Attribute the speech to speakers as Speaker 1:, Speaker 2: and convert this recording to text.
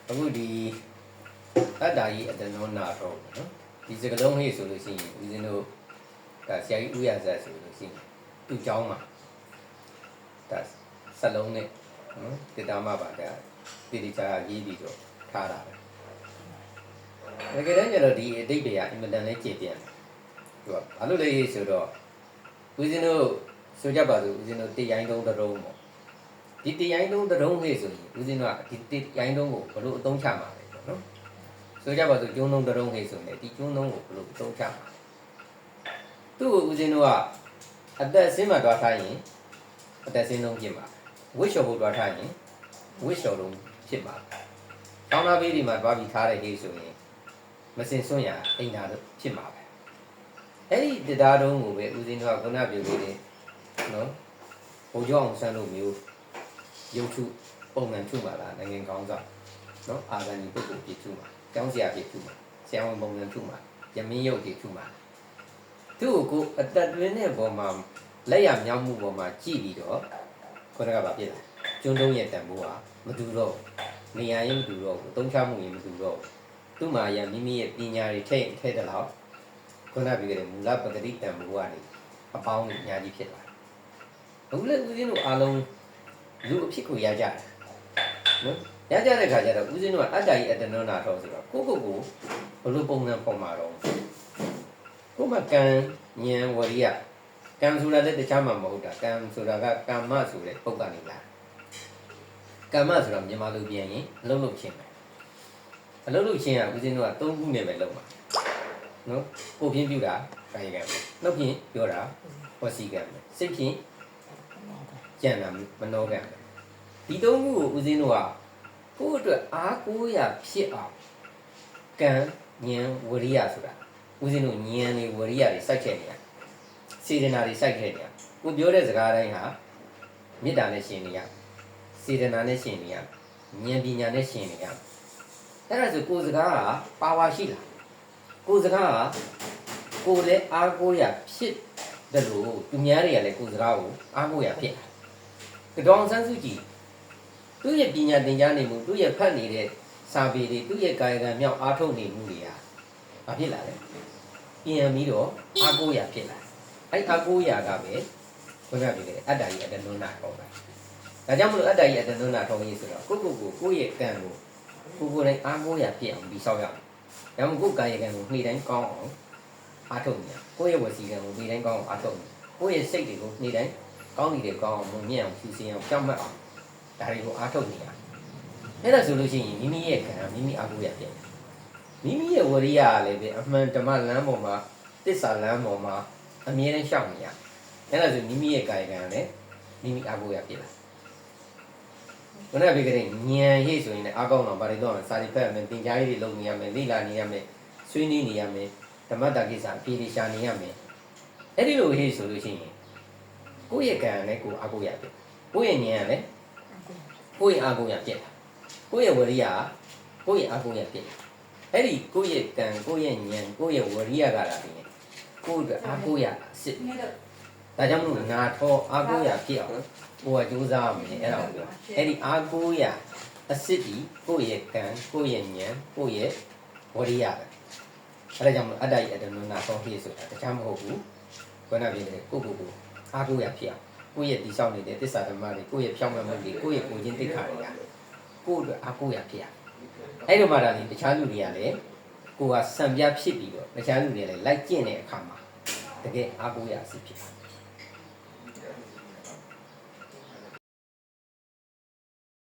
Speaker 1: အခုဒီအတ္တကြီးအတ္တနောနာတော့နော်ဒီစကလုံးဟေ့ဆိုလို့ရှိရင်ဦးဇင်းတို့ဒါဆရာကြီးဦးရဇတ်ဆိုလို့ရှိရင်သူ့เจ้าမှာဒါစလုံးနဲ့နော်တေတာမပါဒါတိတိကျကျရေးပြီးတော့ထားတာပဲတကယ်တမ်းကျတော့ဒီအတိတ်တွေကအင်မတန်လေးကျေပြန့်သူကဘာလို့လဲဆိုတော့ဦးဇင်းတို့ဆိုကြပါစို့ဦးဇင်းတို့တေရိုင်းသုံးတစ်လုံးပေါ့ဒီတေရိုင်းသုံးတစ်လုံးဟေ့ဆိုရင်ဦးဇင်းတို့ကဒီတေရိုင်းသုံးကိုဘလို့အသုံးချမှာလဲပေါ့နော်ဆိုကြပါစို့ကျုံးသုံးတစ်လုံးဟေ့ဆိုရင်ဒီကျုံးသုံးကိုဘလို့အသုံးချမှာသူ့ကိုဦးဇင်းတို့ကအသက်ဆင်းမှတွားထားရင်အသက်ဆင်းလုံးဖြစ်မှာဝိရှော်ဖို့တွားထားရင်ဝိရှော်လုံးဖြစ်မှာတောင်းသားဘေးဒီမှာတွားပြီးထားတဲ့ဟေ့ဆိုရင်မစင်စွန့်ရအိမ်သာလို့ဖြစ်မှာပဲအဲ့ဒီတရားတုံးကိုပဲဦးဇင်းတို့ကခုနပြောခဲ့တယ်နော်ဘုံကျောင်းအောင်ဆန်းလို့မျိုးရုပ်ထုပုံမှန်ထုပါလားနိုင်ငံကောင်းစားနော်အာဂန်ဒီပုဂ္ဂိုလ်ပြထုမှာကျောင်းဆရာပြထုမှာဆရာဝန်ပုံမှန်ထုမှာယမင်းရုပ်ပြထုမှာသူ့ကိုအတတွင်းတဲ့ပုံမှာလက်ရမြောက်မှုပုံမှာကြည့်ပြီးတော့ခေါင်းကပါပြစ်လာကျွန်းတုံးရဲ့တန်ဖိုးဟာမတူတော့နေရာရင်မတူတော့ဘူးတုံးချမှုရင်မတူတော့သူ့မှာရမိမိရဲ့ပညာတွေထည့်တဲ့လောက်ခုနပြောခဲ့တဲ့မူလပဂတိတန်ဖိုးကနေအပေါင်းကြီးအများကြီးဖြစ်လာအခုလည်းဦးဇင်းတို့အားလုံးလူအဖြစ်ကိုရကြတယ်နော်ရကြတဲ့ခါကျတော့ဦးဇင်းတို့ကအတ္တကြီးအတ္တနောနာထောဆိုတော့ကိုဘလို့ပုံစံပေါ်မှာတော့ကိုမကံဉာဏ်ဝရိယကံဆိုတာလည်းတခြားမှမဟုတ်တာကံဆိုတာကကာမဆိုတဲ့ပုဂ္ဂိုလ်နေလားကာမဆိုတာမြန်မာလူပြန်ရင်အလုံးလုံးချင်းပဲအလုံးလုံးချင်းကဦးဇင်းတို့က၃ခုနဲ့ပဲလုံးပါနော်ကိုပြင်းပြတာကာယကံပဲနှုတ်ပြင်းပြောတာဝစီကံပဲစိတ်ပြင်းကြံတာမနောကံပဲဒီ၃ခုကိုဦးဇင်းတို့ကကိုယ့်အတွက်အားကိုးရဖြစ်အောင်ကံဉာဏ်ဝရိယဆိုတာဦးဇင်းတို့ဉာဏ်တွေဝရိယတွေစိုက်ခဲ့နေရစေတနာတွေစိုက်ခဲ့နေရကိုပြောတဲ့စကားတိုင်းဟာမေတ္တာနဲ့ရှင်နေရစေတနာနဲ့ရှင်နေရဉာဏ်ပညာနဲ့ရှင်နေရအဲ့ဒါဆိုကိုယ်စကားဟာပါဝါရှိလားကိုယ်စကားဟာကိုယ်လည်းအားကိုးရဖြစ်တယ်လို့သူများတွေကလည်းကိုယ်စကားကိုအားကိုးရဖြစ်တယ်ကြောင်ဆန်းစုကြည်သူ့ရဲ့ပညာသင်ကြားနေမှုသူ့ရဲ့ဖတ်နေတဲ့စာပေတွေသူ့ရဲ့ကာယကံမြောက်အားထုတ်နေမှုတွေကဘာဖြစ်လာလဲပြန်ပြီးတော့အားကိုးရဖြစ်လာအဲ့အားကိုးရကပဲခုနကပြောတဲ့အတ္တကြီးအတ္တနုနာခေါ်တာဒါကြောင့်မလို့အတ္တကြီးအတ္တနုနာခေါ်ရေးဆိုတော့ကိုယ့်ရဲ့ကံကိုကိုယ်တိုင်းအားကိုးရဖြစ်အောင်ပြီးဆောက်ရအောင်ဒါမှမဟုတ်ကိုယ်ကာယကံကိုနေ့တိုင်းကောင်းအောင်အားထုတ်နေရကိုယ့်ရဲ့ဝစီကံကိုနေ့တိုင်းကောင်းအောင်အားထုတ်နေကိုယ့်ရဲ့စိတ်တွေကိုနေ့တိုင်းကောင်းနေတယ်ကောင်းအောင်မြင်အောင်ဖြူစင်အောင်ကြောက်မှတ်အောင်ဒါတွေကိုအားထုတ်နေရအဲ့ဒါဆိုလို့ရှိရင်မိမိရဲ့ကံမိမိအားကိုးရဖြစ်မိမိရဲ့ဝရိယကလည်းပဲအမှန်ဓမ္မလမ်းပေါ်မှာတစ္ဆာလမ်းပေါ်မှာအမြဲတမ်းရှောက်နေရအဲ့ဒါဆိုမိမိရဲ့ကာယကံလည်းမိမိအားကိုးရဖြစ်လာဘုရားဘေကရင်ဉာဏ်ရေးဆိုရင်လည်းအားကောင်းတော့ဗါတွေတော့စာရိဖတ်မယ်သင်ကြားရေးတွေလုပ်နေရမယ်လေ့လာနေရမယ်ဆွေးနွေးနေရမယ်ဓမ္မတာကိစ္စအပြေးရှာနေရမယ်အဲ့ဒီလိုဟေ့ဆိုလို့ရှိရင်ကိုယ့်ရဲ့ကံနဲ့ကိုယ်အားကိုးရဖြစ်ကိုယ့်ရဲ့ဉာဏ်ကလည်းကိုယ့်ရဲ့အားကိုးရဖြစ်ကိုယ့်ရဲ့ဝရိယကိုယ့်ရဲ့အားကိုးရဖြစ်အဲ့ဒီကိုယ့်ရဲ့ကံကိုယ့်ရဲ့ဉာဏ်ကိုယ့်ရဲ့ဝရိယကလာပြီးကိုယ့်အတွက်အားကိုးရအစစ်ဒါကြောင့်မို့နာထောအားကိုးရဖြစ်အောင်ကိုယ်ကကြိုးစားမယ်အဲ့ဒါကိုပြောအဲ့ဒီအားကိုးရအစစ်ဒီကိုယ့်ရဲ့ကံကိုယ့်ရဲ့ဉာဏ်ကိုယ့်ရဲ့ဝရိယပဲအဲ့ဒါကြောင့်အတ္တကြီးအတ္တနုနာသောဟိဆိုတာတခြားမဟုတ်ဘူးခုနပြောတဲ့ကိုအားကိုးရဖြစ်အောင်ကိုယ့်ရဲ့တိဆောက်နေတဲ့သစ္စာဓမ္မတွေကိုယ့်ရဲ့ဖြောင်းမှန်မှုတွေကိုယ့်ရဲ့ကိုယ်ချင်းသိက္ခာတွေကကိုယ့်အတွက်အားကိုးရဖြစ်အောင်အဲ့လိုမှဒါလည်းတခြားလူတွေကလည်းကိုယ်ကစံပြဖြစ်ပြီးတော့တခြားလူတွေလည်းလိုက်ကျင့်တဲ့အခါမှာတကယ်အားကိုးရအစစ်ဖြစ်